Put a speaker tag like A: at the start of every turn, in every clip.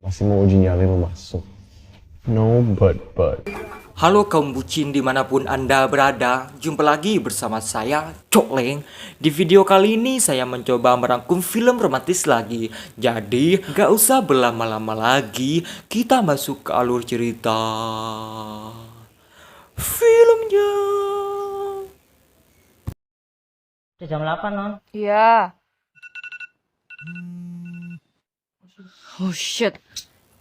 A: Masih mau uji nyali lu masuk. No but.
B: Halo kaum bucin dimanapun Anda berada, jumpa lagi bersama saya, Cok Leng. Di video kali ini saya mencoba merangkum film romantis lagi. Jadi, gak usah berlama-lama lagi, kita masuk ke alur cerita filmnya.
C: Udah jam 8, Non.
D: Iya. Oh shit.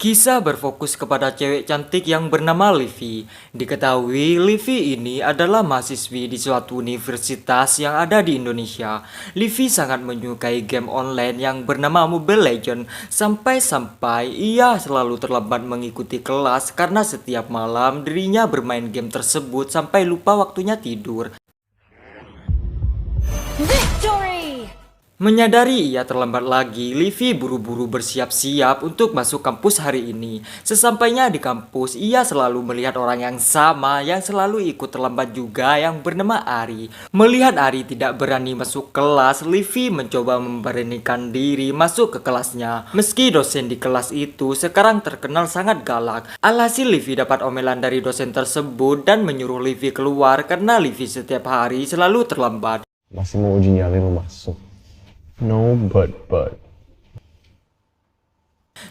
B: Kisah berfokus kepada cewek cantik yang bernama Livi. Diketahui Livi ini adalah mahasiswi di suatu universitas yang ada di Indonesia. Livi sangat menyukai game online yang bernama Mobile Legends. Sampai-sampai ia selalu terlambat mengikuti kelas karena setiap malam dirinya bermain game tersebut sampai lupa waktunya tidur.
D: Victory!
B: Menyadari ia terlambat lagi, Livi buru-buru bersiap-siap untuk masuk kampus hari ini. Sesampainya di kampus, ia selalu melihat orang yang sama yang selalu ikut terlambat juga yang bernama Ari. Melihat Ari tidak berani masuk kelas, Livi mencoba memberanikan diri masuk ke kelasnya. Meski dosen di kelas itu sekarang terkenal sangat galak. Alhasil Livi dapat omelan dari dosen tersebut dan menyuruh Livi keluar karena Livi setiap hari selalu terlambat.
A: Masih mau uji nyali lu masuk. No but.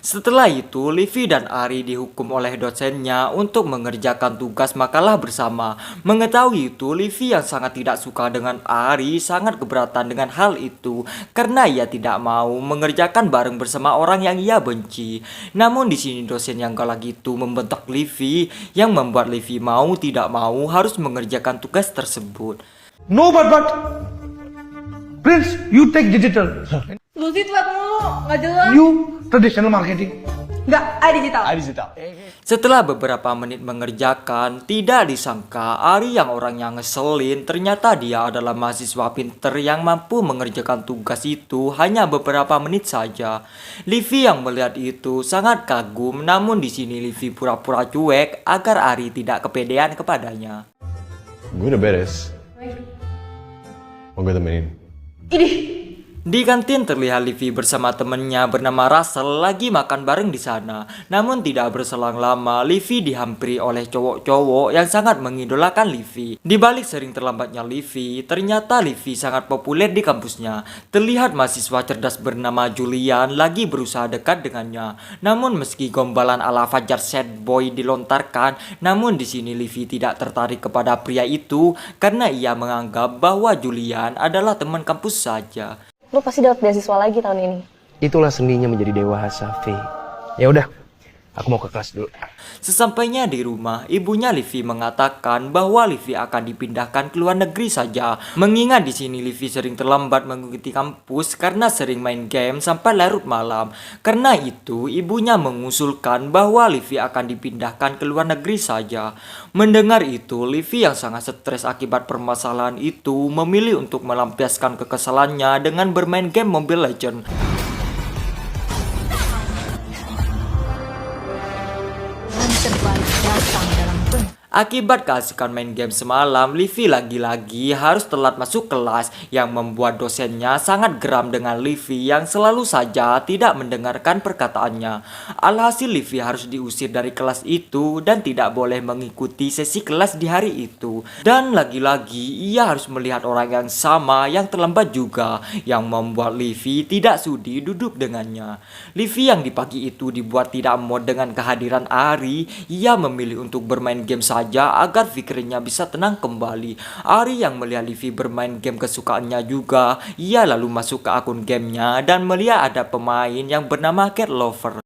B: Setelah itu, Livi dan Ari dihukum oleh dosennya untuk mengerjakan tugas makalah bersama. Mengetahui itu, Livi yang sangat tidak suka dengan Ari sangat keberatan dengan hal itu karena ia tidak mau mengerjakan bareng bersama orang yang ia benci. Namun di sini dosen yang galak itu membentak Livi yang membuat Livi mau tidak mau harus mengerjakan tugas tersebut.
E: No but. Prince, you take digital.
D: Lu sih telat mulu, nggak jelas.
E: You traditional marketing.
D: Nggak, digital.
B: Setelah beberapa menit mengerjakan, tidak disangka Ari yang orangnya ngeselin ternyata dia adalah mahasiswa pinter yang mampu mengerjakan tugas itu hanya beberapa menit saja. Livi yang melihat itu sangat kagum, namun di sini Livi pura-pura cuek agar Ari tidak kepedean kepadanya.
A: Gue udah beres. Mau gue temenin?
B: Di kantin terlihat Livi bersama temennya bernama Russell lagi makan bareng di sana. Namun tidak berselang lama, Livi dihampiri oleh cowok-cowok yang sangat mengidolakan Livi. Di balik sering terlambatnya Livi, ternyata Livi sangat populer di kampusnya. Terlihat mahasiswa cerdas bernama Julian lagi berusaha dekat dengannya. Namun meski gombalan ala Fajar sad boy dilontarkan, namun di sini Livi tidak tertarik kepada pria itu karena ia menganggap bahwa Julian adalah teman kampus saja.
F: Lu pasti dapat beasiswa lagi tahun ini.
G: Itulah seninya menjadi dewasa, V. Ya udah, aku mau ke kelas dulu.
B: Sesampainya di rumah, ibunya Livi mengatakan bahwa Livi akan dipindahkan ke luar negeri saja. Mengingat di sini Livi sering terlambat mengikuti kampus karena sering main game sampai larut malam. Karena itu, ibunya mengusulkan bahwa Livi akan dipindahkan ke luar negeri saja. Mendengar itu, Livi yang sangat stres akibat permasalahan itu memilih untuk melampiaskan kekesalannya dengan bermain game Mobile Legends.
D: Terbaik datang dalam bentuk.
B: Akibat keasikan main game semalam, Livi lagi-lagi harus telat masuk kelas yang membuat dosennya sangat geram dengan Livi yang selalu saja tidak mendengarkan perkataannya. Alhasil Livi harus diusir dari kelas itu dan tidak boleh mengikuti sesi kelas di hari itu. Dan lagi-lagi ia harus melihat orang yang sama yang terlambat juga yang membuat Livi tidak sudi duduk dengannya. Livi yang di pagi itu dibuat tidak mood dengan kehadiran Ari, ia memilih untuk bermain game saja agar pikirannya bisa tenang kembali. Ari yang melihat Livi bermain game kesukaannya juga, ia lalu masuk ke akun gamenya dan melihat ada pemain yang bernama Cat Lover.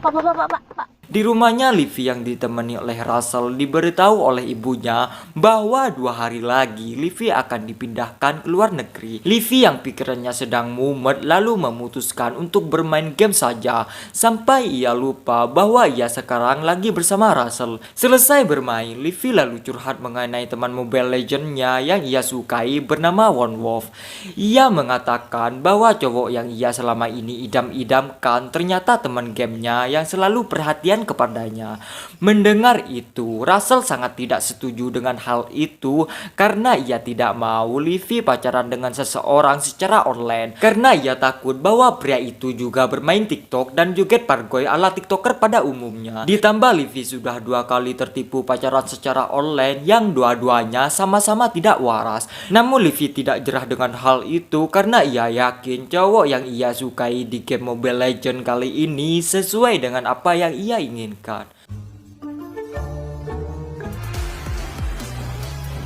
F: Pak.
B: Di rumahnya, Livi yang ditemani oleh Russell diberitahu oleh ibunya bahwa 2 hari lagi Livi akan dipindahkan ke luar negeri. Livi yang pikirannya sedang mumet lalu memutuskan untuk bermain game saja sampai ia lupa bahwa ia sekarang lagi bersama Russell. Selesai bermain, Livi lalu curhat mengenai teman Mobile Legends-nya yang ia sukai bernama One Wolf. Ia mengatakan bahwa cowok yang ia selama ini idam-idamkan ternyata teman gamenya yang selalu perhatian perhatian kepadanya. Mendengar itu, Russell sangat tidak setuju dengan hal itu karena ia tidak mau Livy pacaran dengan seseorang secara online. Karena ia takut bahwa pria itu juga bermain TikTok dan joget pargoy ala TikToker pada umumnya. Ditambah Livy sudah 2 kali tertipu pacaran secara online yang dua-duanya sama-sama tidak waras. Namun Livy tidak jerah dengan hal itu karena ia yakin cowok yang ia sukai di game Mobile Legends kali ini sesuai dengan apa yang ia inginkan.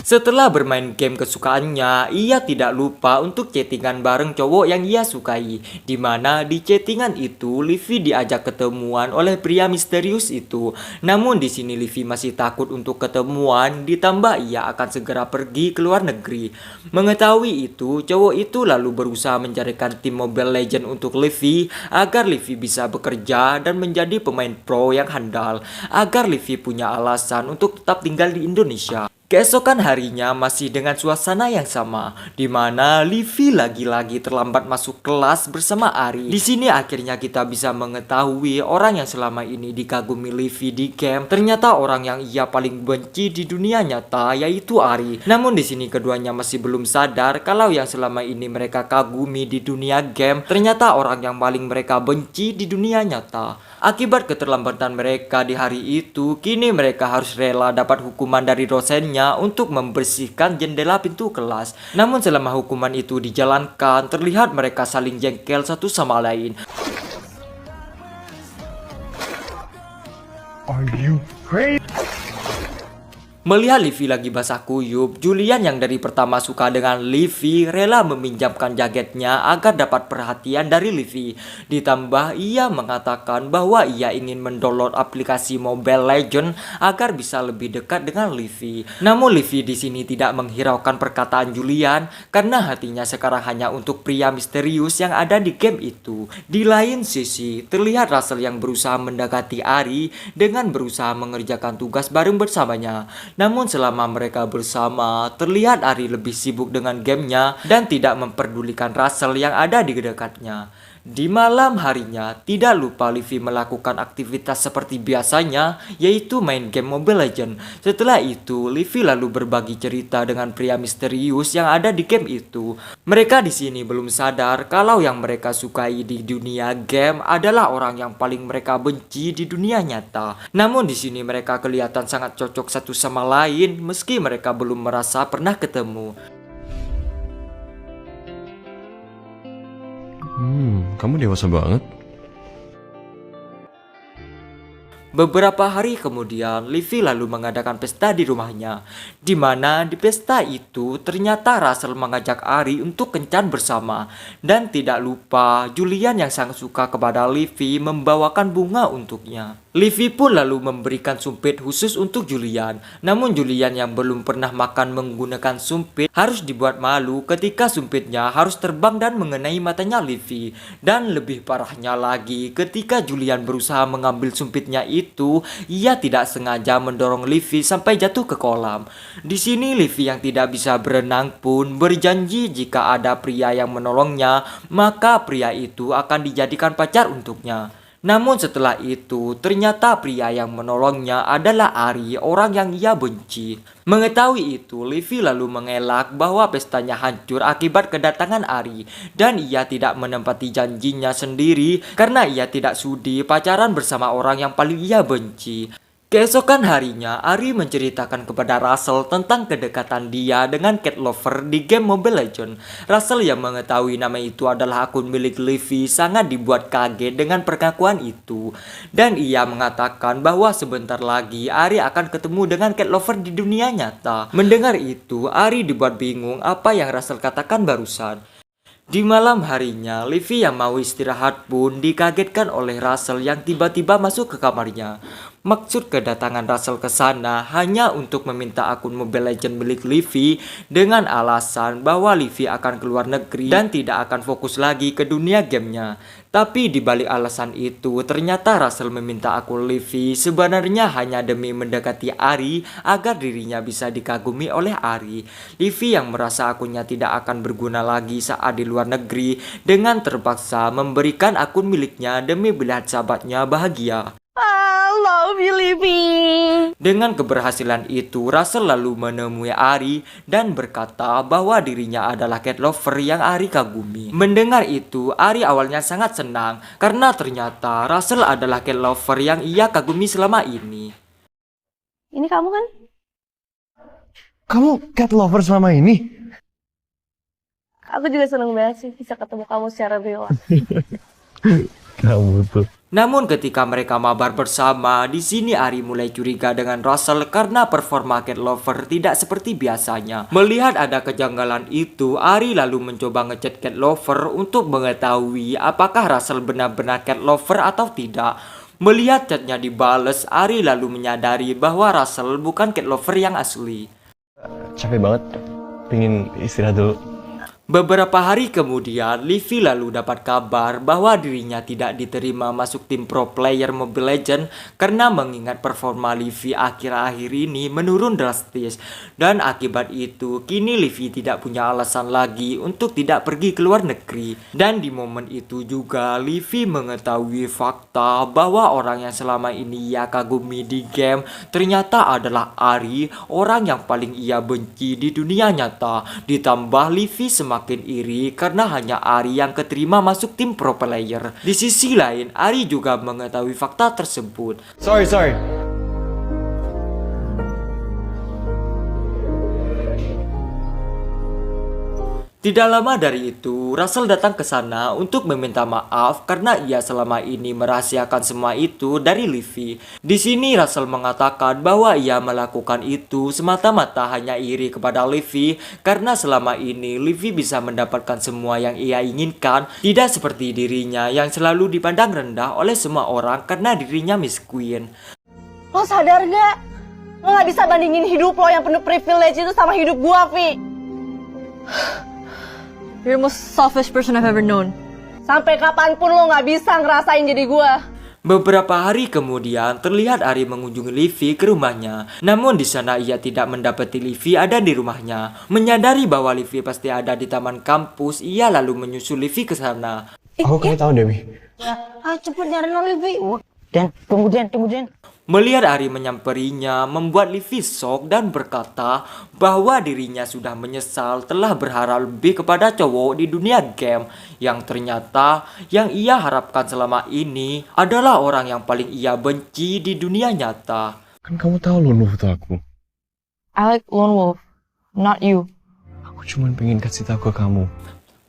B: Setelah bermain game kesukaannya, ia tidak lupa untuk chattingan bareng cowok yang ia sukai. Dimana di chattingan itu, Livy diajak ketemuan oleh pria misterius itu. Namun di sini Livy masih takut untuk ketemuan, ditambah ia akan segera pergi ke luar negeri. Mengetahui itu, cowok itu lalu berusaha mencarikan tim Mobile Legends untuk Livy agar Livy bisa bekerja dan menjadi pemain pro yang handal, agar Livy punya alasan untuk tetap tinggal di Indonesia. Keesokan harinya masih dengan suasana yang sama, di mana Livy lagi-lagi terlambat masuk kelas bersama Ari. Di sini akhirnya kita bisa mengetahui orang yang selama ini dikagumi Livy di game, ternyata orang yang ia paling benci di dunia nyata, yaitu Ari. Namun di sini keduanya masih belum sadar kalau yang selama ini mereka kagumi di dunia game, ternyata orang yang paling mereka benci di dunia nyata. Akibat keterlambatan mereka di hari itu, kini mereka harus rela dapat hukuman dari dosennya untuk membersihkan jendela pintu kelas. Namun selama hukuman itu dijalankan, terlihat mereka saling jengkel satu sama lain.
E: Are you crazy?
B: Melihat Livy lagi basah kuyup, Julian yang dari pertama suka dengan Livy rela meminjamkan jaketnya agar dapat perhatian dari Livy. Ditambah ia mengatakan bahwa ia ingin mendownload aplikasi Mobile Legends agar bisa lebih dekat dengan Livy. Namun Livy di sini tidak menghiraukan perkataan Julian karena hatinya sekarang hanya untuk pria misterius yang ada di game itu. Di lain sisi, terlihat Russell yang berusaha mendekati Ari dengan berusaha mengerjakan tugas bareng bersamanya. Namun selama mereka bersama, terlihat Ari lebih sibuk dengan gamenya dan tidak memperdulikan Russell yang ada di dekatnya. Di malam harinya, tidak lupa Livy melakukan aktivitas seperti biasanya, yaitu main game Mobile Legends. Setelah itu, Livy lalu berbagi cerita dengan pria misterius yang ada di game itu. Mereka di sini belum sadar kalau yang mereka sukai di dunia game adalah orang yang paling mereka benci di dunia nyata. Namun di sini mereka kelihatan sangat cocok satu sama lain meski mereka belum merasa pernah ketemu.
A: Kamu dewasa banget.
B: Beberapa hari kemudian, Livy lalu mengadakan pesta di rumahnya, di mana di pesta itu ternyata Russell mengajak Ari untuk kencan bersama. Dan tidak lupa, Julian yang sangat suka kepada Livy membawakan bunga untuknya. Livy pun lalu memberikan sumpit khusus untuk Julian. Namun Julian yang belum pernah makan menggunakan sumpit harus dibuat malu ketika sumpitnya harus terbang dan mengenai matanya Livy. Dan lebih parahnya lagi, ketika Julian berusaha mengambil sumpitnya itu, ia tidak sengaja mendorong Livy sampai jatuh ke kolam. Di sini Livy yang tidak bisa berenang pun berjanji jika ada pria yang menolongnya, maka pria itu akan dijadikan pacar untuknya. Namun setelah itu, ternyata pria yang menolongnya adalah Ari, orang yang ia benci. Mengetahui itu, Livy lalu mengelak bahwa pestanya hancur akibat kedatangan Ari. Dan ia tidak menempati janjinya sendiri karena ia tidak sudi pacaran bersama orang yang paling ia benci. Keesokan harinya, Ari menceritakan kepada Russell tentang kedekatan dia dengan cat lover di game Mobile Legends. Russell yang mengetahui nama itu adalah akun milik Livy sangat dibuat kaget dengan pengakuan itu. Dan ia mengatakan bahwa sebentar lagi Ari akan ketemu dengan cat lover di dunia nyata. Mendengar itu, Ari dibuat bingung apa yang Russell katakan barusan. Di malam harinya, Livy yang mau istirahat pun dikagetkan oleh Russell yang tiba-tiba masuk ke kamarnya. Maksud kedatangan Russell ke sana hanya untuk meminta akun Mobile Legends milik Livy dengan alasan bahwa Livy akan keluar negeri dan tidak akan fokus lagi ke dunia gamenya. Tapi di balik alasan itu, ternyata Russell meminta akun Livy sebenarnya hanya demi mendekati Ari agar dirinya bisa dikagumi oleh Ari. Livy yang merasa akunnya tidak akan berguna lagi saat di luar negeri dengan terpaksa memberikan akun miliknya demi melihat sahabatnya bahagia.
D: Halo,
F: love you, Livy.
B: Dengan keberhasilan itu, Russell lalu menemui Ari dan berkata bahwa dirinya adalah cat lover yang Ari kagumi. Mendengar itu, Ari awalnya sangat senang karena ternyata Russell adalah cat lover yang ia kagumi selama ini.
F: Ini kamu kan?
A: Kamu cat lover selama ini?
F: Aku juga seneng banget sih bisa ketemu kamu secara real.
A: Kamu tuh.
B: Namun ketika mereka mabar bersama, di sini Ari mulai curiga dengan Russell karena performa cat lover tidak seperti biasanya. Melihat ada kejanggalan itu, Ari lalu mencoba ngechat cat lover untuk mengetahui apakah Russell benar-benar cat lover atau tidak. Melihat chatnya dibales, Ari lalu menyadari bahwa Russell bukan cat lover yang asli.
A: Capek banget. Pengen istirahat dulu.
B: Beberapa hari kemudian, Livy lalu dapat kabar bahwa dirinya tidak diterima masuk tim pro player Mobile Legends karena mengingat performa Livy akhir-akhir ini menurun drastis. Dan akibat itu, kini Livy tidak punya alasan lagi untuk tidak pergi ke luar negeri. Dan di momen itu juga, Livy mengetahui fakta bahwa orang yang selama ini ia kagumi di game ternyata adalah Ari, orang yang paling ia benci di dunia nyata. Ditambah Livy semakin iri karena hanya Ari yang keterima masuk tim pro player. Di sisi lain, Ari juga mengetahui fakta tersebut.
A: Sorry.
B: Tidak lama dari itu, Russell datang ke sana untuk meminta maaf karena ia selama ini merahasiakan semua itu dari Livy. Di sini Russell mengatakan bahwa ia melakukan itu semata-mata hanya iri kepada Livy karena selama ini Livy bisa mendapatkan semua yang ia inginkan, tidak seperti dirinya yang selalu dipandang rendah oleh semua orang karena dirinya Miss Queen.
F: Lo sadar gak? Lo gak bisa bandingin hidup lo yang penuh privilege itu sama hidup gua, Vi. You're the most selfish person I've ever known. Sampai kapanpun lo gak bisa ngerasain jadi gua.
B: Beberapa hari kemudian, terlihat Ari mengunjungi Livy ke rumahnya. Namun di sana ia tidak mendapati Livy ada di rumahnya. Menyadari bahwa Livy pasti ada di taman kampus, ia lalu menyusul Livy ke sana.
A: Aku kayak tahu Dewi.
F: Cepet nyariin lo, Livy. Dan tunggu Den.
B: Melihat Ari menyamperinya, membuat Livy shock dan berkata bahwa dirinya sudah menyesal telah berharap lebih kepada cowok di dunia game, yang ternyata yang ia harapkan selama ini adalah orang yang paling ia benci di dunia nyata.
A: Kan kamu tahu Lone Wolf itu aku.
F: I like Lone Wolf, not you.
A: Aku cuma pengen kasih tahu ke kamu.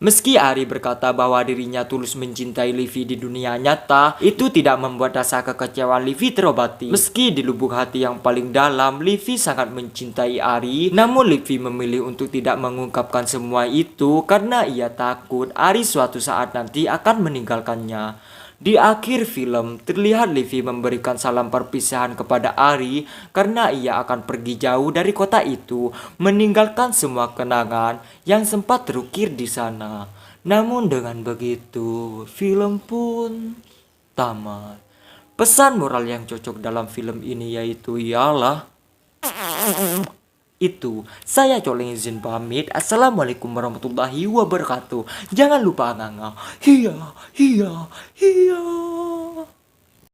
B: Meski Ari berkata bahwa dirinya tulus mencintai Livy di dunia nyata, itu tidak membuat rasa kekecewaan Livy terobati. Meski di lubuk hati yang paling dalam, Livy sangat mencintai Ari, namun Livy memilih untuk tidak mengungkapkan semua itu karena ia takut Ari suatu saat nanti akan meninggalkannya. Di akhir film, terlihat Livy memberikan salam perpisahan kepada Ari karena ia akan pergi jauh dari kota itu, meninggalkan semua kenangan yang sempat terukir di sana. Namun dengan begitu, film pun tamat. Pesan moral yang cocok dalam film ini yaitu ialah itu. Saya Coleng izin pamit. Assalamualaikum warahmatullahi wabarakatuh. Jangan lupa nganga. Hiya.